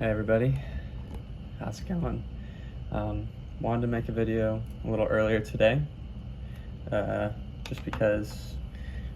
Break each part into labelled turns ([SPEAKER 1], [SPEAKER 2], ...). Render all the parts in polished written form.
[SPEAKER 1] Hey everybody, how's it going? Wanted to make a video a little earlier today, just because,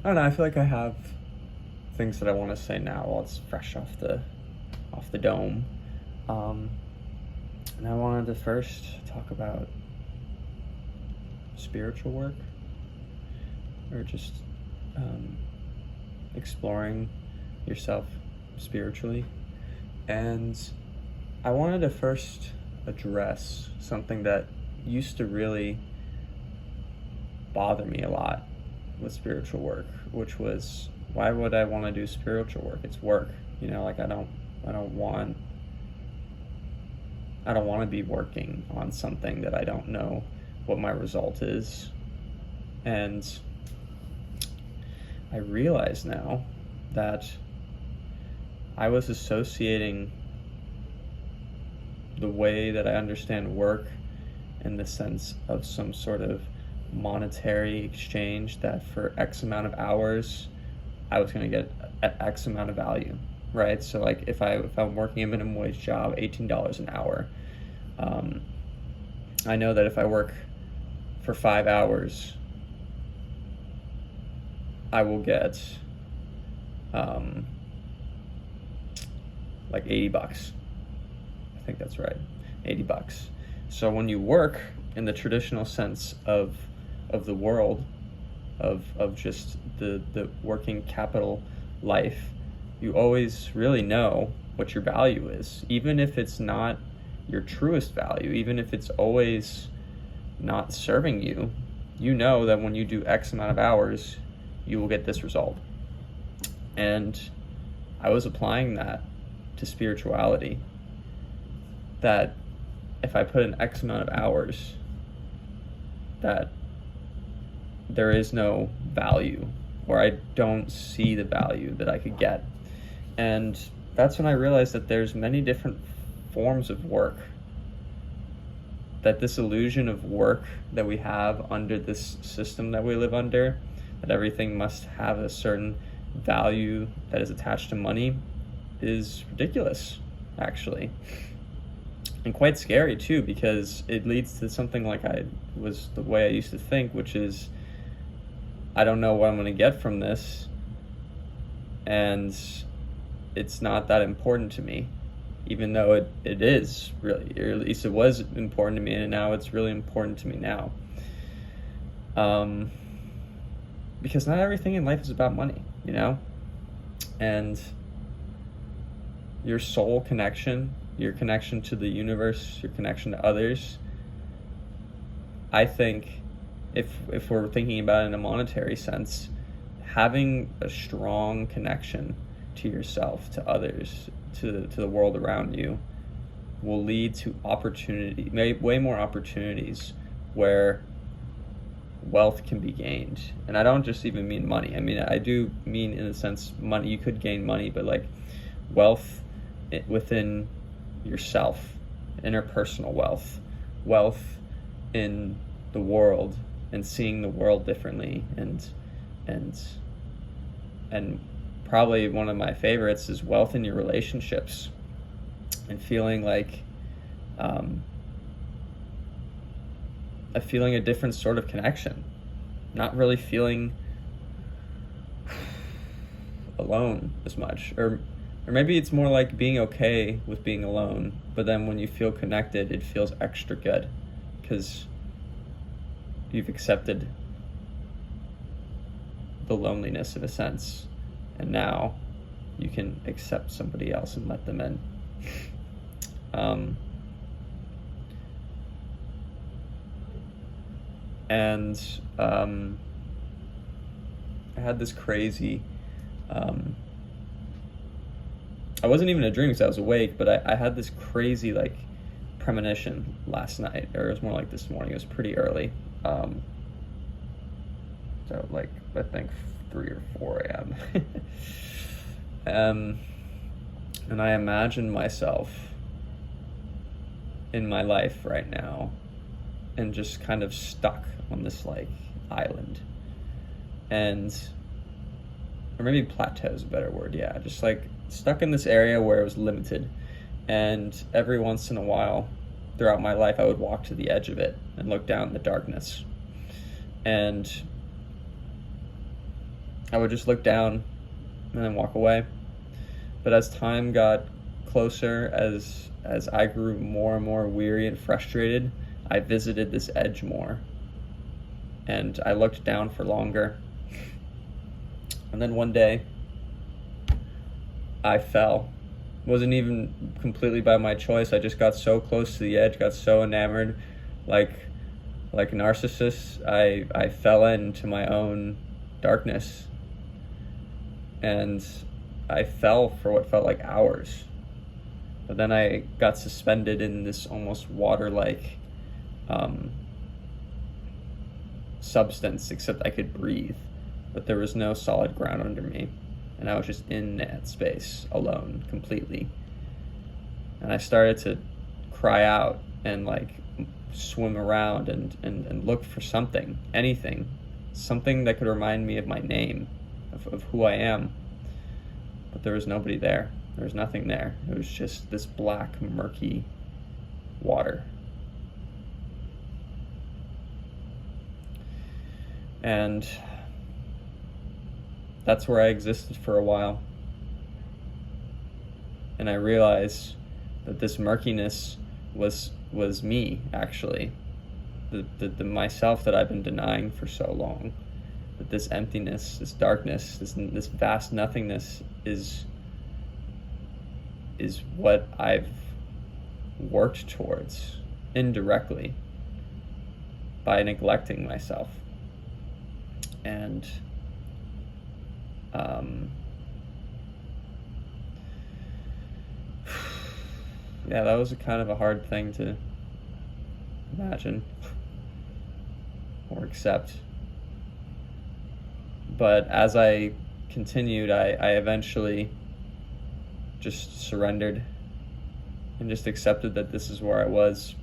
[SPEAKER 1] I don't know, I feel like I have things that I want to say now while it's fresh off the dome. And I wanted to first talk about spiritual work, or just exploring yourself spiritually. And I wanted to first address something that used to really bother me a lot with spiritual work, which was, why would I want to do spiritual work? It's work, like I don't want to be working on something that I don't know what my result is. And I realize now that I was associating the way that I understand work in the sense of some sort of monetary exchange, that for X amount of hours, I was going to get X amount of value, right? So like if I'm working a minimum wage job, $18 an hour, I know that if I work for 5 hours, I will get like $80. I think that's right, $80. So when you work in the traditional sense of the world, of just the working capital life, you always really know what your value is, even if it's not your truest value, even if it's always not serving you. You know that when you do X amount of hours, you will get this result. And I was applying that to spirituality, that if I put in X amount of hours, that there is no value, or I don't see the value that I could get. And that's when I realized that there's many different forms of work, that this illusion of work that we have under this system that we live under, that everything must have a certain value that is attached to money, is ridiculous, actually. And quite scary too, because it leads to something like the way I used to think, which is, I don't know what I'm going to get from this, and it's not that important to me, even though it is really, or at least it was important to me, and now it's really important to me now. Because not everything in life is about money, and your soul connection, your connection to the universe, your connection to others. I think if we're thinking about it in a monetary sense, having a strong connection to yourself, to others, to the world around you, will lead to opportunity, way more opportunities where wealth can be gained. And I don't just even mean money. I mean, I do mean, in a sense, money. You could gain money, but like wealth within yourself, interpersonal wealth in the world, and seeing the world differently, and probably one of my favorites is wealth in your relationships, and feeling like feeling a different sort of connection, not really feeling alone as much, or maybe it's more like being okay with being alone, but then when you feel connected, it feels extra good because you've accepted the loneliness in a sense, and now you can accept somebody else and let them in. I had this crazy, I wasn't even a dream because I was awake, but I had this crazy like premonition last night, or it was more like this morning. It was pretty early. So like I think 3 or 4 a.m. And I imagined myself in my life right now, and just kind of stuck on this like island, or maybe plateau is a better word. Yeah, just like stuck in this area where it was limited, And every once in a while throughout my life, I would walk to the edge of it and look down in the darkness. And I would just look down and then walk away. But as time got closer, as I grew more and more weary and frustrated, I visited this edge more. And I looked down for longer. And then one day, I fell. Wasn't even completely by my choice. I just got so close to the edge, got so enamored, like a narcissist. I fell into my own darkness. And I fell for what felt like hours. But then I got suspended in this almost water-like substance, except I could breathe. But there was no solid ground under me. And I was just in that space, alone, completely. And I started to cry out and like swim around and look for something, anything, something that could remind me of my name, of who I am. But there was nobody there. There was nothing there. It was just this black, murky water. And that's where I existed for a while. And I realized that this murkiness was me, actually. The myself that I've been denying for so long. That this emptiness, this darkness, this vast nothingness is what I've worked towards indirectly by neglecting myself. And yeah, that was a kind of a hard thing to imagine or accept. But as I continued, I eventually just surrendered and just accepted that this is where I was.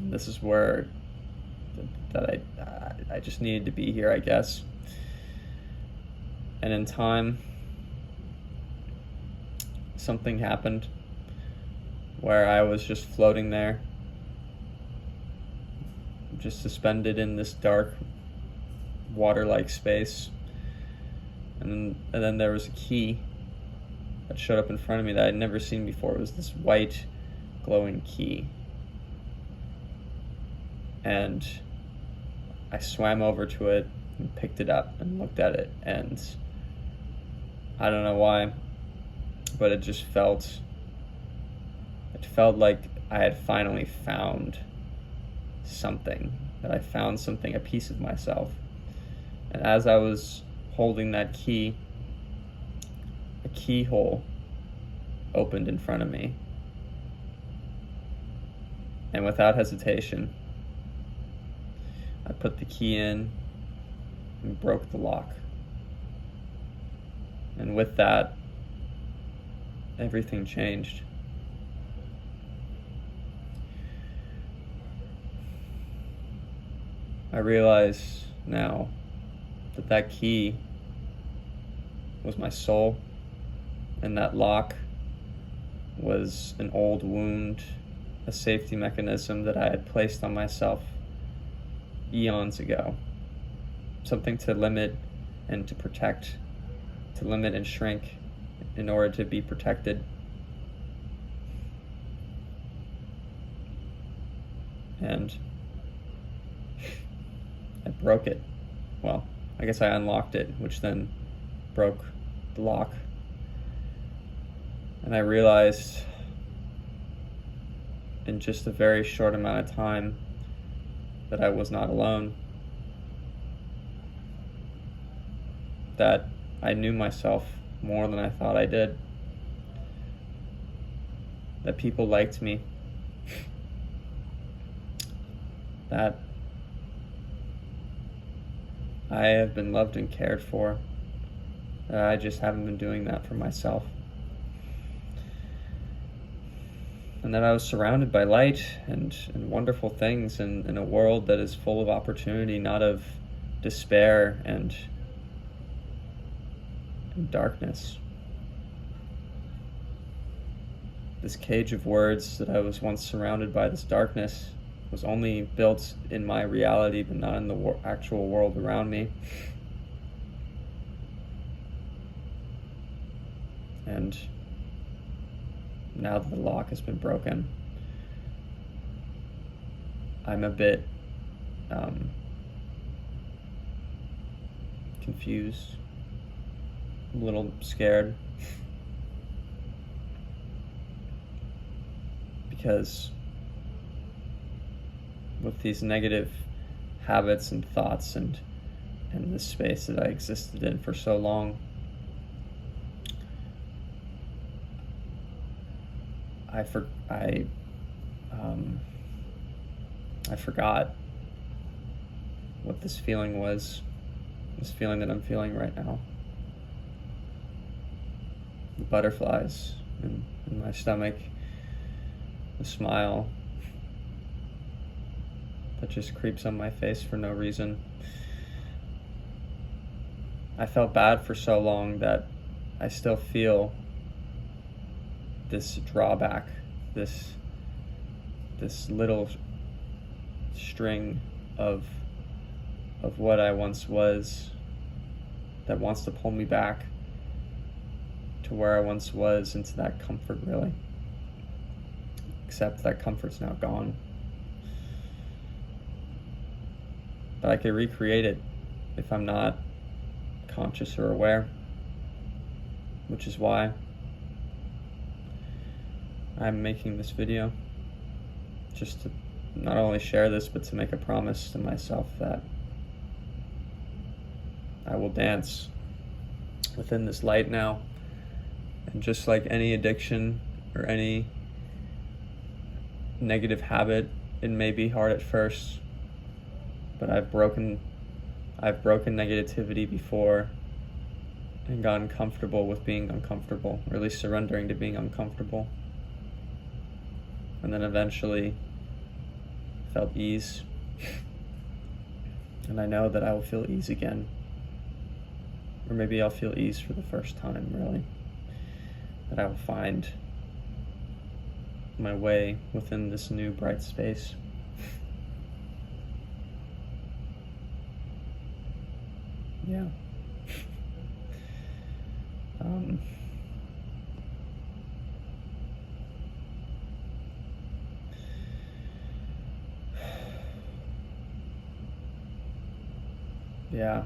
[SPEAKER 1] This is where that I just needed to be here, I guess. And in time, something happened where I was just floating there, just suspended in this dark, water-like space. And then there was a key that showed up in front of me that I'd never seen before. It was this white, glowing key. And I swam over to it and picked it up and looked at it, and I don't know why, but it felt like I had finally found something, that I found something, a piece of myself. And as I was holding that key, a keyhole opened in front of me. And without hesitation, I put the key in and broke the lock. And with that, everything changed. I realize now that that key was my soul, and that lock was an old wound, a safety mechanism that I had placed on myself eons ago. Something to limit and to protect, to limit and shrink in order to be protected. And I broke it. Well, I guess I unlocked it, which then broke the lock. And I realized in just a very short amount of time that I was not alone. That I knew myself more than I thought I did. That people liked me. That I have been loved and cared for. That I just haven't been doing that for myself. And that I was surrounded by light and wonderful things in a world that is full of opportunity, not of despair and darkness. this cage of words that I was once surrounded by, this darkness, was only built in my reality, but not in the actual world around me. And now that the lock has been broken, I'm a bit confused, a little scared, because with these negative habits and thoughts and this space that I existed in for so long, I forgot what this feeling was, this feeling that I'm feeling right now. The butterflies in my stomach, the smile that just creeps on my face for no reason. I felt bad for so long that I still feel this drawback, this little string of what I once was that wants to pull me back to where I once was, into that comfort, really. Except that comfort's now gone. But I could recreate it if I'm not conscious or aware, which is why I'm making this video, just to not only share this, but to make a promise to myself that I will dance within this light now. And just like any addiction or any negative habit, it may be hard at first, but I've broken negativity before and gotten comfortable with being uncomfortable, or at least surrendering to being uncomfortable. And then eventually felt ease. And I know that I will feel ease again. Or maybe I'll feel ease for the first time, really. That I will find my way within this new bright space. Yeah. Yeah.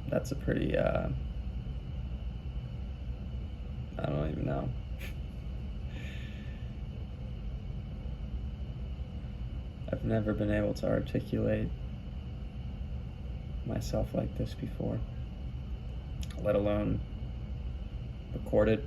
[SPEAKER 1] That's a pretty, I don't even know. I've never been able to articulate myself like this before, let alone record it.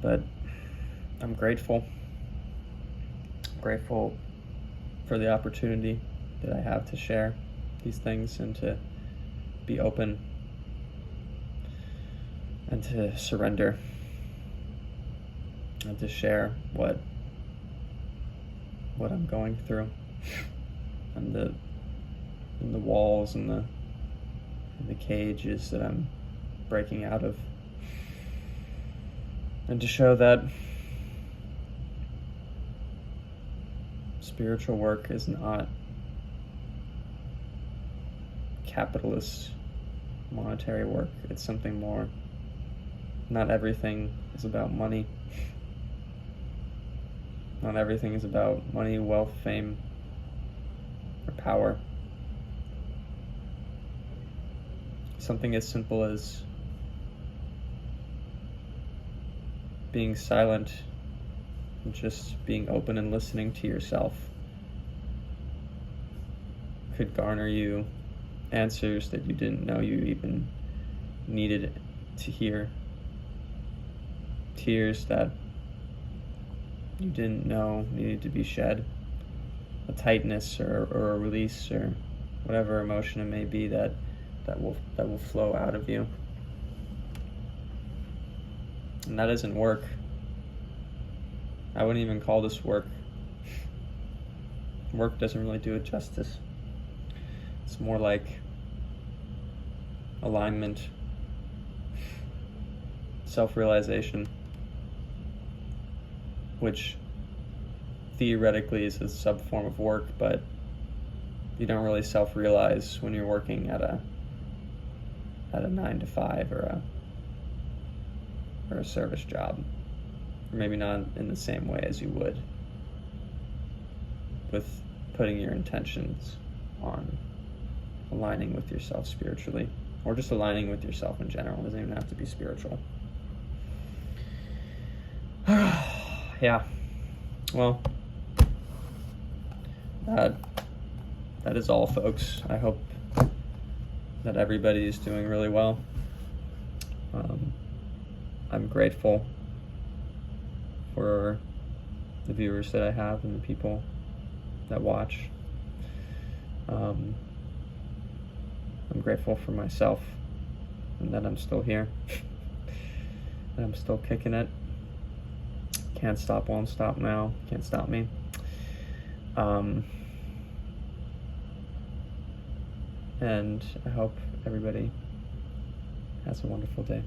[SPEAKER 1] But I'm grateful for the opportunity that I have to share these things and to be open and to surrender and to share what I'm going through, and the walls and the cages that I'm breaking out of, and to show that spiritual work is not capitalist monetary work. It's something more. Not everything is about money. Not everything is about money, wealth, fame, or power. Something as simple as being silent and just being open and listening to yourself could garner you answers that you didn't know you even needed to hear. Tears that you didn't know needed to be shed. A tightness or a release or whatever emotion it may be that will flow out of you. And that isn't work. I wouldn't even call this work. Work doesn't really do it justice. It's more like alignment, self-realization, which theoretically is a sub-form of work, but you don't really self-realize when you're working at a 9 to 5 or a service job, or maybe not in the same way as you would with putting your intentions on aligning with yourself spiritually, or just aligning with yourself in general. It doesn't even have to be spiritual. Yeah. Well, that is all, folks. I hope that everybody is doing really well. I'm grateful for the viewers that I have and the people that watch. I'm grateful for myself and that I'm still here. That I'm still kicking it. Can't stop, won't stop now. Can't stop me. And I hope everybody has a wonderful day.